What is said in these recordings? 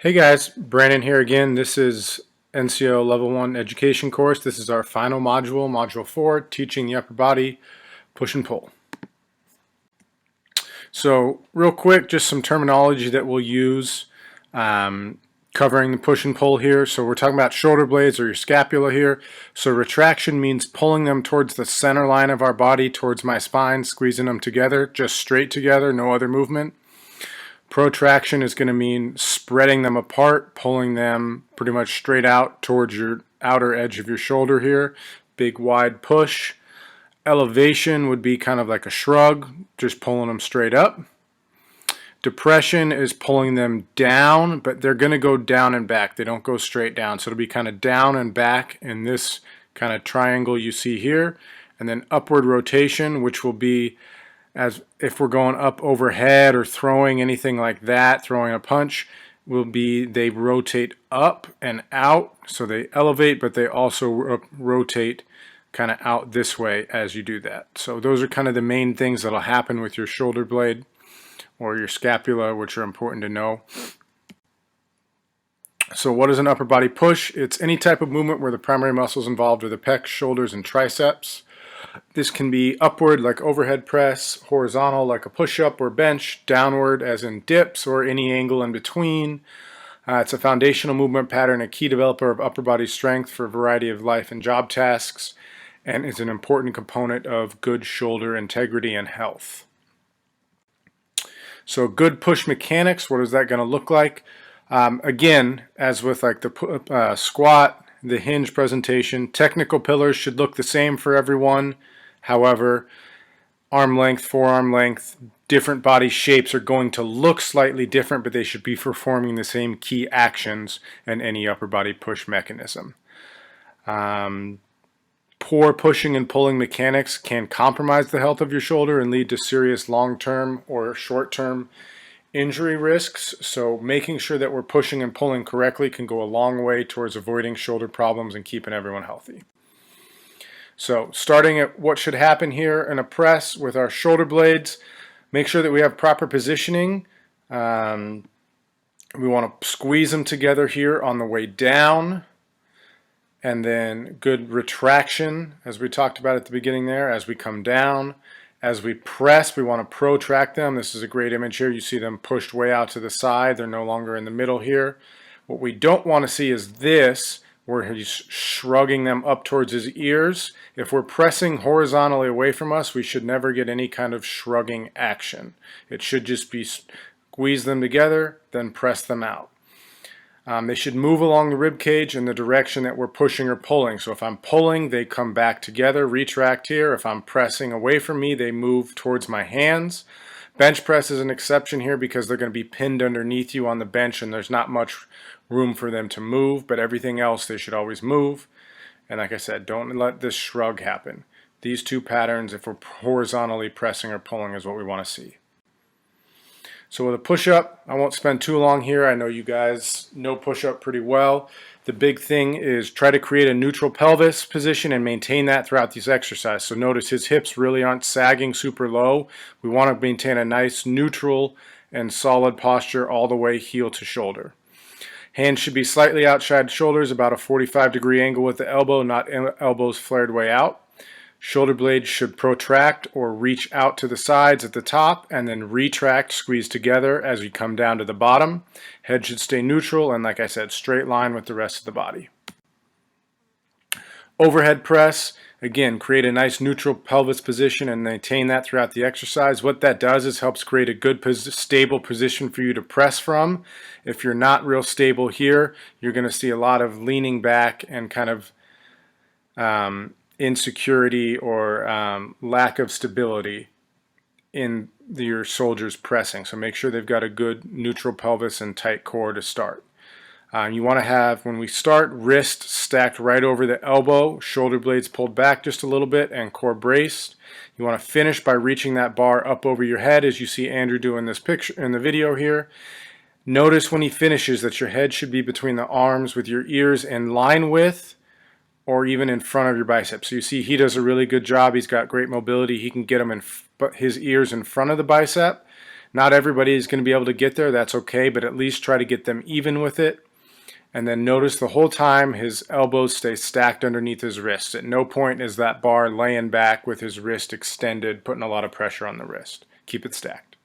Hey guys, Brandon here again. This is NCO Level 1 Education course. This is our final module, Module 4, Teaching the Upper Body, Push and Pull. So real quick, just some terminology that we'll use covering the push and pull here. So we're talking about shoulder blades or your scapula here. So retraction means pulling them towards the center line of our body, towards my spine, squeezing them together, just straight together, no other movement. Protraction is going to mean spreading them apart, pulling them pretty much straight out towards your outer edge of your shoulder here. Big wide push. Elevation would be kind of like a shrug, just pulling them straight up. Depression is pulling them down, but they're going to go down and back. They don't go straight down. So it'll be kind of down and back in this kind of triangle you see here. And then upward rotation, which will be as if we're going up overhead or throwing anything like that, throwing a punch, will be they rotate up and out. So they elevate, but they also rotate kind of out this way as you do that. So those are kind of the main things that'll happen with your shoulder blade or your scapula, which are important to know. So what is an upper body push? It's any type of movement where the primary muscles involved are the pecs, shoulders, and triceps. This can be upward like overhead press, horizontal like a push-up or bench, downward as in dips or any angle in between. It's a foundational movement pattern, a key developer of upper body strength for a variety of life and job tasks, and is an important component of good shoulder integrity and health. So good push mechanics, what is that going to look like? Again, as with like the squat, the hinge presentation, technical pillars should look the same for everyone. However, arm length, forearm length, different body shapes are going to look slightly different, but they should be performing the same key actions in any upper body push mechanism. Poor pushing and pulling mechanics can compromise the health of your shoulder and lead to serious long-term or short-term injury risks. So making sure that we're pushing and pulling correctly can go a long way towards avoiding shoulder problems and keeping everyone healthy. So starting at what should happen here in a press with our shoulder blades, make sure that we have proper positioning. We want to squeeze them together here on the way down, and then good retraction as we talked about at the beginning there as we come down. As we press, we want to protract them. This is a great image here. You see them pushed way out to the side. They're no longer in the middle here. What we don't want to see is this, where he's shrugging them up towards his ears. If we're pressing horizontally away from us, we should never get any kind of shrugging action. It should just be squeeze them together, then press them out. They should move along the rib cage in the direction that we're pushing or pulling. So if I'm pulling, they come back together, retract here. If I'm pressing away from me, they move towards my hands. Bench press is an exception here because they're going to be pinned underneath you on the bench and there's not much room for them to move, but everything else they should always move. And like I said, don't let this shrug happen. These two patterns, if we're horizontally pressing or pulling, is what we want to see. So with a push-up, I won't spend too long here. I know you guys know push-up pretty well. The big thing is try to create a neutral pelvis position and maintain that throughout this exercise. So notice his hips really aren't sagging super low. We want to maintain a nice neutral and solid posture all the way heel to shoulder. Hands should be slightly outside shoulders, about a 45-degree angle with the elbow, not elbows flared way out. Shoulder blades should protract or reach out to the sides at the top and then retract, squeeze together as we come down to the bottom. Head should stay neutral and, like I said, straight line with the rest of the body. Overhead press, again, create a nice neutral pelvis position and maintain that throughout the exercise. What that does is helps create a good stable position for you to press from. If you're not real stable here, you're going to see a lot of leaning back and kind of insecurity or lack of stability in your soldiers pressing. So make sure they've got a good neutral pelvis and tight core to start. You want to have, when we start, wrist stacked right over the elbow, shoulder blades pulled back just a little bit, and core braced. You want to finish by reaching that bar up over your head, as you see Andrew do in this picture in the video here. Notice when he finishes that your head should be between the arms with your ears in line with or even in front of your biceps. So you see he does a really good job. He's got great mobility. He can get him his ears in front of the bicep. Not everybody is going to be able to get there. That's okay, but at least try to get them even with it. And then notice the whole time his elbows stay stacked underneath his wrist. At no point is that bar laying back with his wrist extended, putting a lot of pressure on the wrist. Keep it stacked.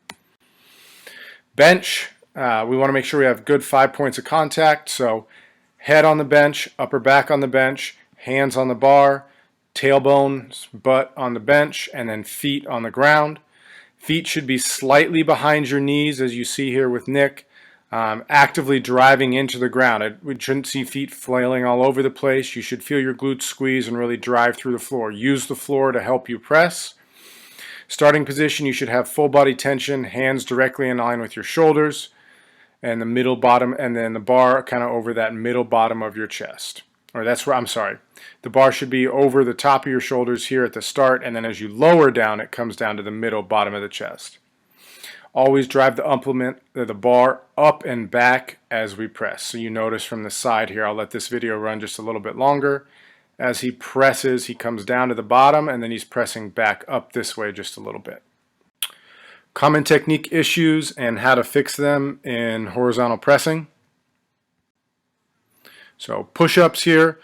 Bench, we want to make sure we have good 5 points of contact. So head on the bench, upper back on the bench, hands on the bar, tailbone, butt on the bench, and then feet on the ground. Feet should be slightly behind your knees, as you see here with Nick. Actively driving into the ground. We shouldn't see feet flailing all over the place. You should feel your glutes squeeze and really drive through the floor. Use the floor to help you press. Starting position, you should have full body tension, hands directly in line with your shoulders, and the middle bottom, and then the bar kind of over that middle bottom of your chest. Or that's where, I'm sorry. The bar should be over the top of your shoulders here at the start, and then as you lower down, it comes down to the middle bottom of the chest. Always drive the bar up and back as we press. So you notice from the side here, I'll let this video run just a little bit longer. As he presses, he comes down to the bottom and then he's pressing back up this way just a little bit. Common technique issues and how to fix them in horizontal pressing. So push-ups here.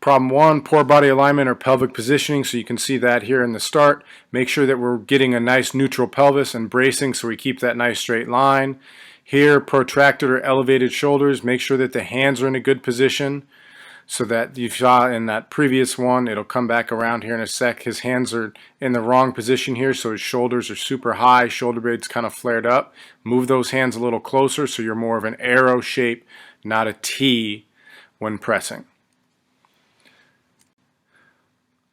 Problem 1, poor body alignment or pelvic positioning, so you can see that here in the start. Make sure that we're getting a nice neutral pelvis and bracing so we keep that nice straight line. Here, protracted or elevated shoulders. Make sure that the hands are in a good position so that you saw in that previous one, it'll come back around here in a sec. His hands are in the wrong position here, so his shoulders are super high, shoulder blades kind of flared up. Move those hands a little closer so you're more of an arrow shape, not a T when pressing.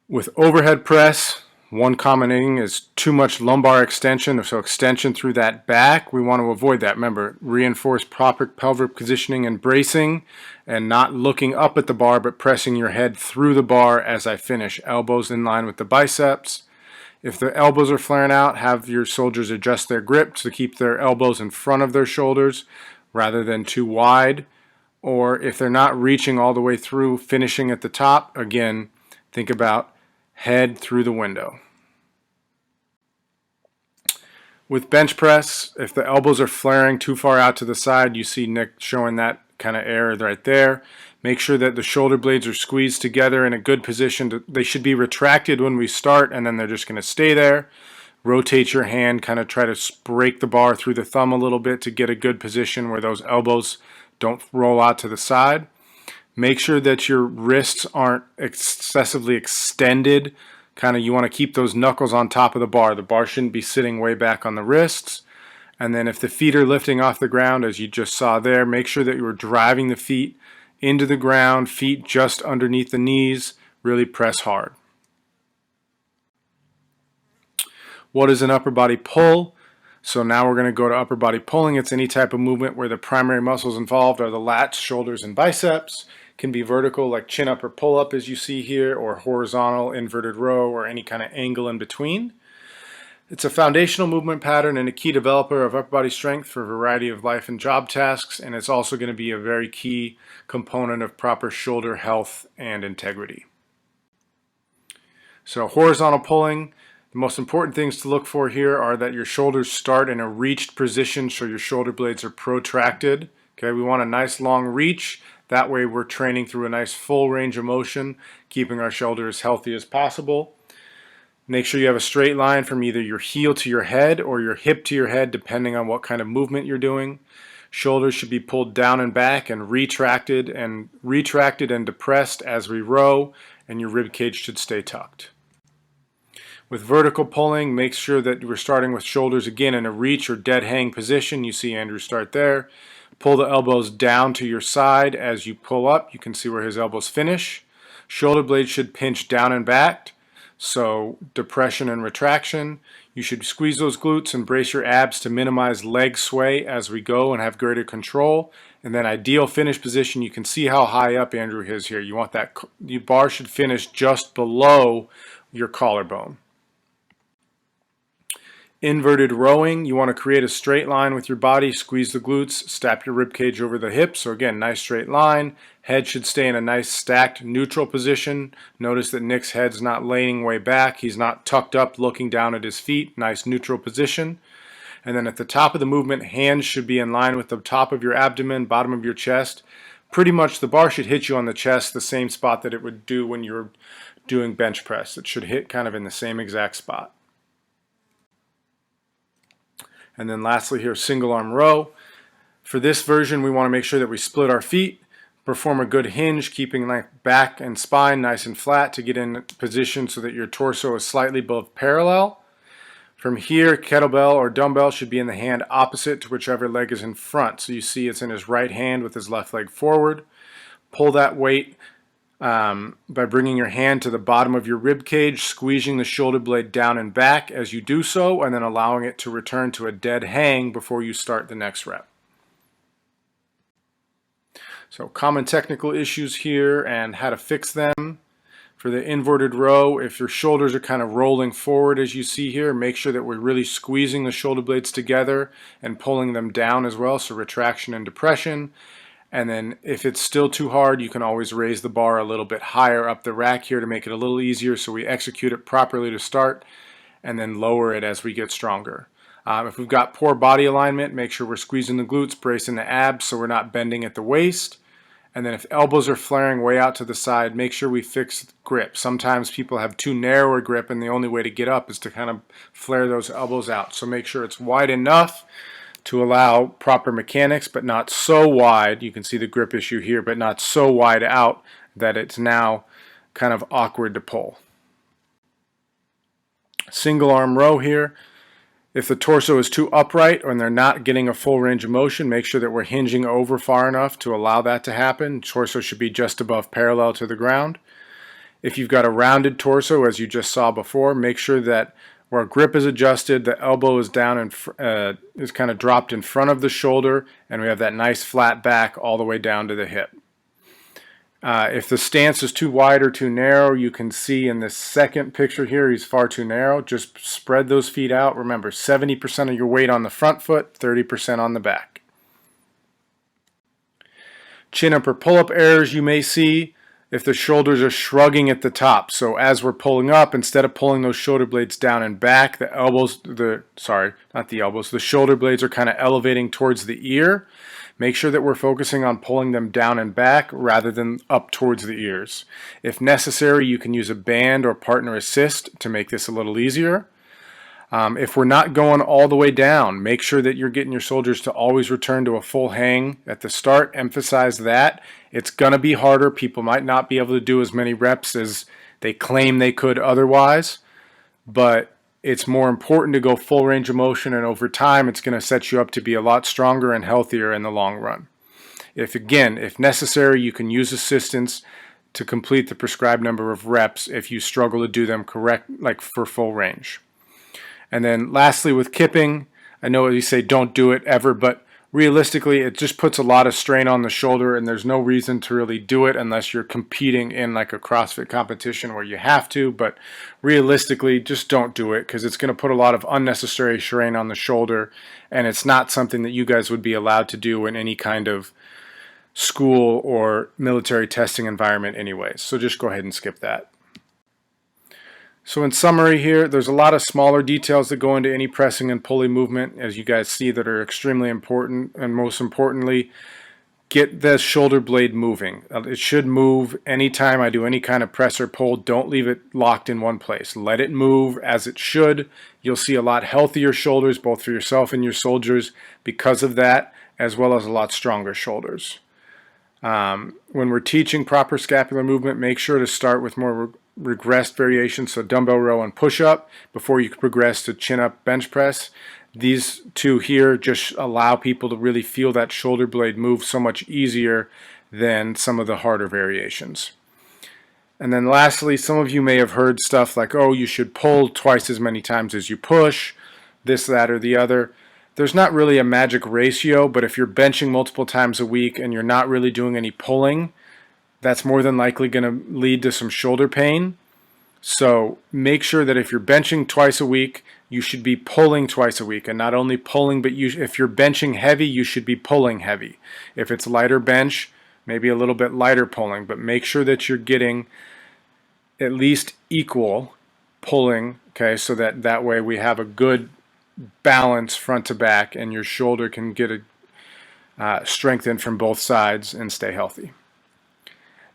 With overhead press, one common thing is too much lumbar extension, so extension through that back. We want to avoid that. Remember, reinforce proper pelvic positioning and bracing, and not looking up at the bar, but pressing your head through the bar as I finish. Elbows in line with the biceps. If the elbows are flaring out, have your soldiers adjust their grip to keep their elbows in front of their shoulders rather than too wide. Or if they're not reaching all the way through, finishing at the top, again, think about head through the window. With bench press, if the elbows are flaring too far out to the side, you see Nick showing that kind of error right there. Make sure that the shoulder blades are squeezed together in a good position. They should be retracted when we start, and then they're just going to stay there. Rotate your hand, kind of try to break the bar through the thumb a little bit to get a good position where those elbows don't roll out to the side. Make sure that your wrists aren't excessively extended. Kind of, you want to keep those knuckles on top of the bar. The bar shouldn't be sitting way back on the wrists. And then if the feet are lifting off the ground, as you just saw there, make sure that you are driving the feet into the ground, feet just underneath the knees. Really press hard. What is an upper body pull? So now we're going to go to upper body pulling. It's any type of movement where the primary muscles involved are the lats, shoulders, and biceps. Can be vertical like chin up or pull up as you see here, or horizontal, inverted row, or any kind of angle in between. It's a foundational movement pattern and a key developer of upper body strength for a variety of life and job tasks, and it's also going to be a very key component of proper shoulder health and integrity. So horizontal pulling, the most important things to look for here are that your shoulders start in a reached position so your shoulder blades are protracted. Okay, we want a nice long reach. That way we're training through a nice full range of motion, keeping our shoulder as healthy as possible. Make sure you have a straight line from either your heel to your head or your hip to your head, depending on what kind of movement you're doing. Shoulders should be pulled down and back and retracted and depressed as we row, and your rib cage should stay tucked. With vertical pulling, make sure that we're starting with shoulders again in a reach or dead hang position. You see Andrew start there. Pull the elbows down to your side as you pull up. You can see where his elbows finish. Shoulder blades should pinch down and back. So depression and retraction. You should squeeze those glutes and brace your abs to minimize leg sway as we go and have greater control. And then ideal finish position, you can see how high up Andrew is here. You want that, the bar should finish just below your collarbone. Inverted rowing, you want to create a straight line with your body, squeeze the glutes, step your rib cage over the hips. So again, nice straight line. Head should stay in a nice stacked neutral position. Notice that Nick's head's not laying way back. He's not tucked up looking down at his feet. Nice neutral position. And then at the top of the movement, hands should be in line with the top of your abdomen, bottom of your chest. Pretty much the bar should hit you on the chest, the same spot that it would do when you're doing bench press. It should hit kind of in the same exact spot. And then lastly here, single arm row. For this version, we want to make sure that we split our feet, perform a good hinge, keeping like back and spine nice and flat to get in position so that your torso is slightly above parallel. From here, kettlebell or dumbbell should be in the hand opposite to whichever leg is in front. So you see it's in his right hand with his left leg forward. Pull that weight by bringing your hand to the bottom of your rib cage, squeezing the shoulder blade down and back as you do so, and then allowing it to return to a dead hang before you start the next rep. So common technical issues here and how to fix them. For the inverted row, if your shoulders are kind of rolling forward as you see here, make sure that we're really squeezing the shoulder blades together and pulling them down as well, so retraction and depression. And then if it's still too hard, you can always raise the bar a little bit higher up the rack here to make it a little easier so we execute it properly to start, and then lower it as we get stronger. If we've got poor body alignment, make sure we're squeezing the glutes, bracing the abs so we're not bending at the waist. And then if elbows are flaring way out to the side, make sure we fix grip. Sometimes people have too narrow a grip and the only way to get up is to kind of flare those elbows out. So make sure it's wide enough to allow proper mechanics, but not so wide. You can see the grip issue here, but not so wide out that it's now kind of awkward to pull. Single arm row here. If the torso is too upright and they're not getting a full range of motion, make sure that we're hinging over far enough to allow that to happen. Torso should be just above parallel to the ground. If you've got a rounded torso, as you just saw before, make sure that where grip is adjusted, the elbow is down and is kind of dropped in front of the shoulder, and we have that nice flat back all the way down to the hip. If the stance is too wide or too narrow, you can see in this second picture here, he's far too narrow. Just spread those feet out. Remember, 70% of your weight on the front foot, 30% on the back. Chin up or pull-up errors you may see if the shoulders are shrugging at the top. So as we're pulling up, instead of pulling those shoulder blades down and back, the shoulder blades are kind of elevating towards the ear. Make sure that we're focusing on pulling them down and back rather than up towards the ears. If necessary, you can use a band or partner assist to make this a little easier. If we're not going all the way down, make sure that you're getting your shoulders to always return to a full hang at the start. Emphasize that. It's going to be harder. People might not be able to do as many reps as they claim they could otherwise, but it's more important to go full range of motion, and over time it's going to set you up to be a lot stronger and healthier in the long run. If necessary, you can use assistance to complete the prescribed number of reps if you struggle to do them correct, like for full range. And then lastly, with kipping, I know you say don't do it ever, but realistically it just puts a lot of strain on the shoulder, and there's no reason to really do it unless you're competing in like a CrossFit competition where you have to. But realistically, just don't do it, because it's going to put a lot of unnecessary strain on the shoulder, and it's not something that you guys would be allowed to do in any kind of school or military testing environment anyways. So just go ahead and skip that. So in summary here, there's a lot of smaller details that go into any pressing and pulling movement, as you guys see, that are extremely important. And most importantly, get the shoulder blade moving. It should move anytime I do any kind of press or pull. Don't leave it locked in one place. Let it move as it should. You'll see a lot healthier shoulders, both for yourself and your soldiers, because of that, as well as a lot stronger shoulders. When we're teaching proper scapular movement, make sure to start with more regressed variations, so dumbbell row and push-up, before you progress to chin-up bench press. These two here just allow people to really feel that shoulder blade move so much easier than some of the harder variations. And then lastly, some of you may have heard stuff like, oh, you should pull twice as many times as you push, this, that, or the other. There's not really a magic ratio, but if you're benching multiple times a week and you're not really doing any pulling, that's more than likely going to lead to some shoulder pain. So make sure that if you're benching twice a week, you should be pulling twice a week. And not only pulling, but if you're benching heavy, you should be pulling heavy. If it's lighter bench, maybe a little bit lighter pulling, but make sure that you're getting at least equal pulling, okay, so that way we have a good balance front to back, and your shoulder can get strengthened from both sides and stay healthy.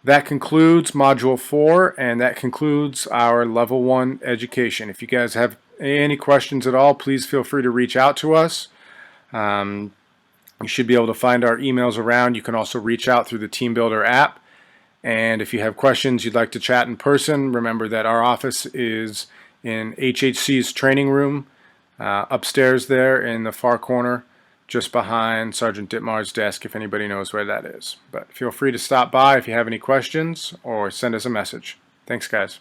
That concludes Module 4, and that concludes our Level 1 education. If you guys have any questions at all, please feel free to reach out to us. You should be able to find our emails around. You can also reach out through the TeamBuilder app. And if you have questions you'd like to chat in person, remember that our office is in HHC's training room, upstairs there in the far corner, just behind Sergeant Dittmar's desk, if anybody knows where that is. But feel free to stop by if you have any questions or send us a message. Thanks, guys.